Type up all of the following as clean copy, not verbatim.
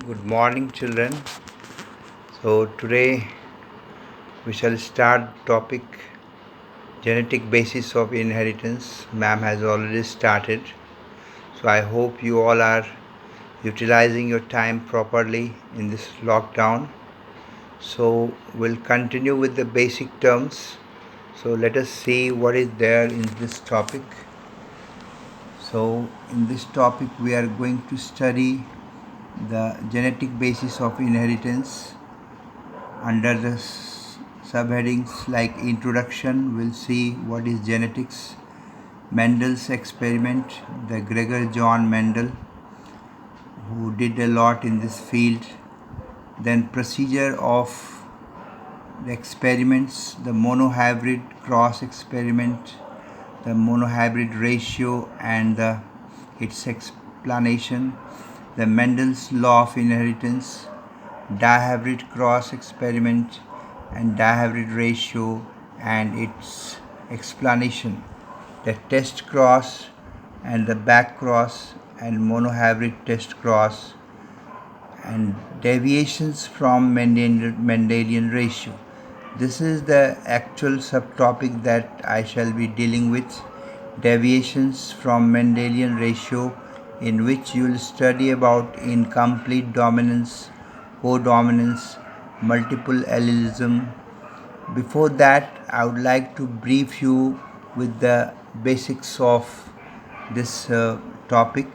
Good morning, children. So today we shall start topic genetic basis of inheritance. Ma'am has already started. So I hope you all are utilizing your time properly in this lockdown. So we'll continue with the basic terms. So let us see what is there in this topic. So in this topic we are going to study the genetic basis of inheritance. Under the subheadings like introduction, we'll see what is genetics, Mendel's experiment, the Gregor John Mendel, who did a lot in this field, then procedure of the experiments, the monohybrid cross experiment, the monohybrid ratio and its explanation, the Mendel's law of inheritance, dihybrid cross experiment and dihybrid ratio and its explanation, the test cross and the back cross and monohybrid test cross, and deviations from Mendelian ratio. This is the actual subtopic that I shall be dealing with, deviations from Mendelian ratio, in which you will study about incomplete dominance, codominance, multiple allelism. Before that, I would like to brief you with the basics of this topic.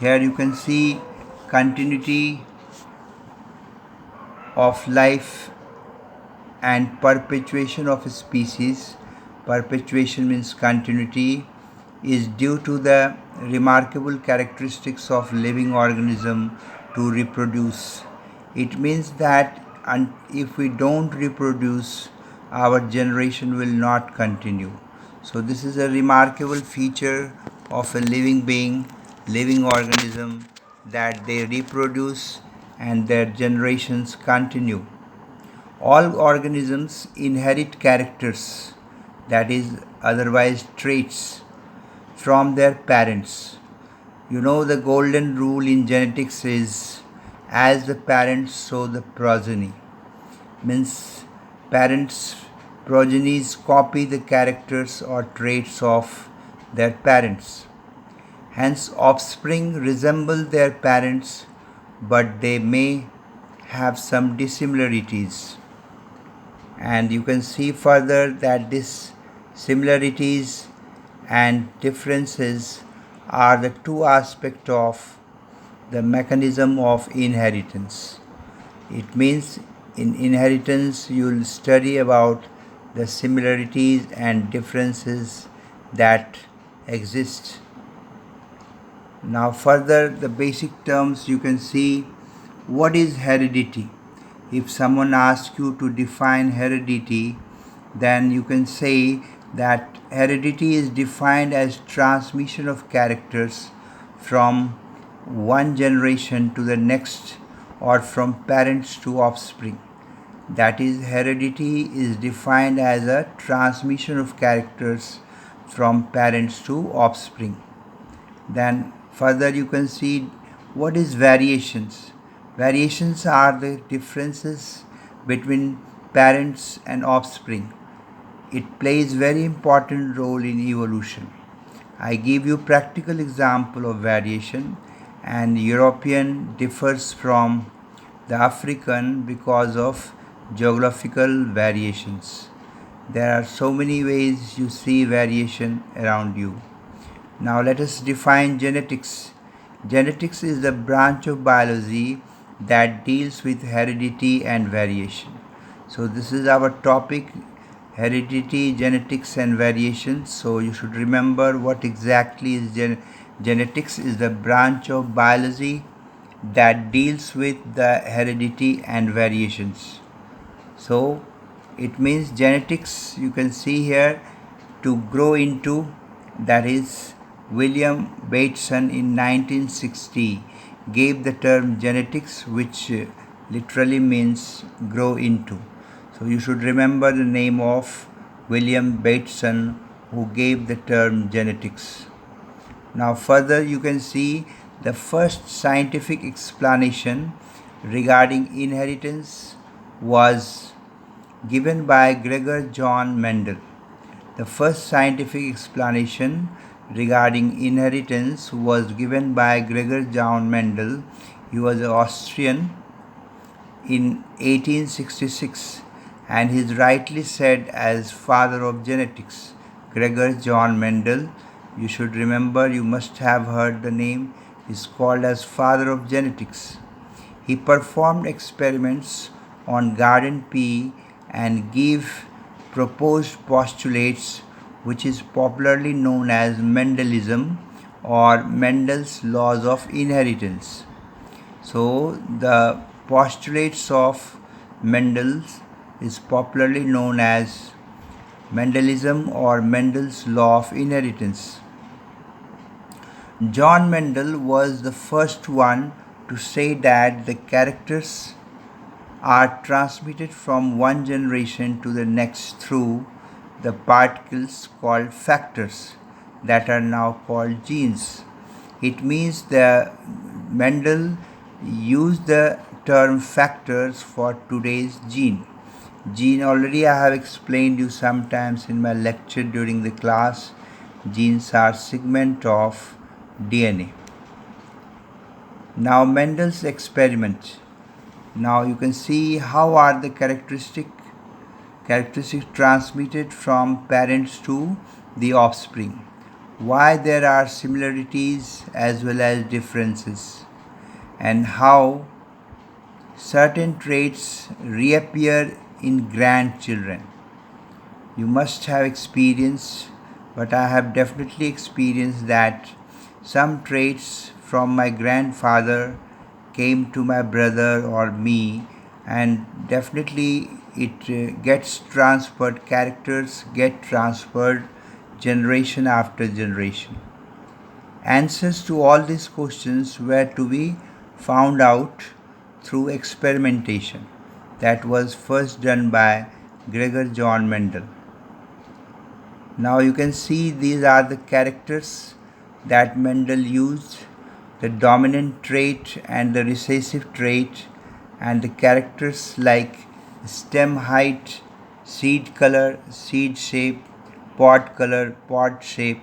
Here you can see continuity of life and perpetuation of a species. Perpetuation means continuity, is due to the remarkable characteristics of living organism to reproduce. It means that if we don't reproduce, our generation will not continue. So this is a remarkable feature of a living being, living organism, that they reproduce and their generations continue. All organisms inherit characters, that is, otherwise traits, from their parents. You know, the golden rule in genetics is as the parents, so the progeny. Means parents' progenies copy the characters or traits of their parents. Hence, offspring resemble their parents, but they may have some dissimilarities. And you can see further that these similarities and differences are the two aspects of the mechanism of inheritance. It means in inheritance you will study about the similarities and differences that exist. Now further, the basic terms you can see. What is heredity? If someone asks you to define heredity, then you can say that heredity is defined as transmission of characters from one generation to the next or from parents to offspring. That is, heredity is defined as a transmission of characters from parents to offspring. Then further you can see what is variations. Variations are the differences between parents and offspring. It plays very important role in evolution. I give you practical example of variation. And European differs from the African because of geographical variations. There are so many ways you see variation around you. Now let us define genetics. Genetics is the branch of biology that deals with heredity and variation. So this is our topic, heredity, genetics and variation. So you should remember what exactly is genetics. Is the branch of biology that deals with the heredity and variations. So it means genetics, you can see here, to grow into, that is, William Bateson in 1960 gave the term genetics, which literally means grow into. So you should remember the name of William Bateson, who gave the term genetics. Now further you can see The first scientific explanation regarding inheritance was given by Gregor John Mendel. The first scientific explanation regarding inheritance was given by Gregor John Mendel. He was an Austrian in 1866 and he is rightly said as father of genetics. Gregor John Mendel, you should remember, you must have heard the name, is called as father of genetics. He performed experiments on garden pea and gave proposed postulates which is popularly known as Mendelism or Mendel's laws of inheritance. So the postulates of Mendel is popularly known as Mendelism or Mendel's law of inheritance. John Mendel was the first one to say that the characters are transmitted from one generation to the next through the particles called factors that are now called genes. It means that Mendel used the term factors for today's gene. Gene already I have explained you sometimes in my lecture during the class. Genes are segment of DNA. Now Mendel's experiment. Now you can see how are the characteristics transmitted from parents to the offspring. Why there are similarities as well as differences, and how certain traits reappear in grandchildren. You must have experienced, but I have definitely experienced that some traits from my grandfather came to my brother or me, and definitely it gets transferred, characters get transferred generation after generation. Answers to all these questions were to be found out through experimentation that was first done by Gregor John Mendel. Now you can see these are the characters that Mendel used, the dominant trait and the recessive trait, and the characters like stem height, seed color, seed shape, pod color, pod shape,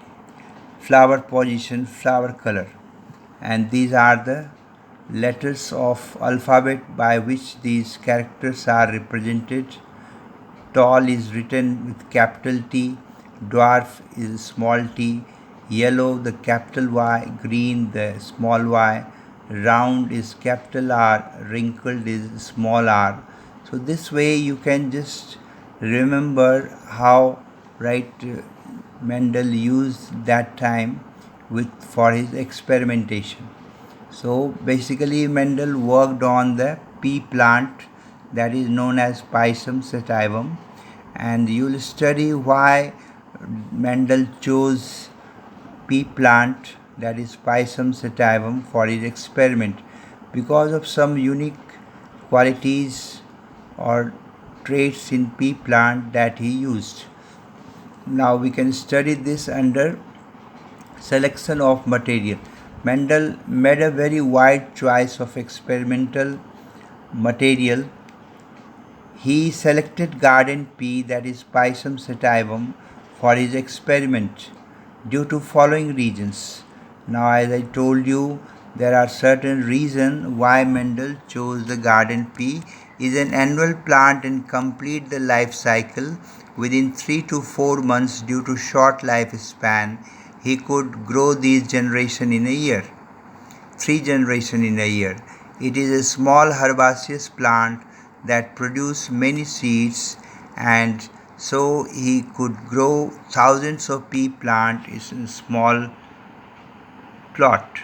flower position, flower color. And these are the letters of alphabet by which these characters are represented. Tall is written with capital T, dwarf is small t, yellow the capital Y, green the small y, round is capital R, wrinkled is small r. So this way you can just remember how Mendel used that time for his experimentation. So basically Mendel worked on the pea plant that is known as Pisum sativum, and you will study why Mendel chose pea plant that is Pisum sativum for his experiment, because of some unique qualities or traits in pea plant that he used. Now we can study this under selection of material. Mendel made a very wide choice of experimental material. He selected garden pea that is Pisum sativum for his experiment due to following reasons. Now as I told you, there are certain reasons why Mendel chose the garden pea. Is an annual plant and complete the life cycle within 3 to 4 months due to short lifespan. He could grow these generation in a year, 3 generation in a year. It is a small herbaceous plant that produce many seeds, and so he could grow thousands of pea plant in a small plot.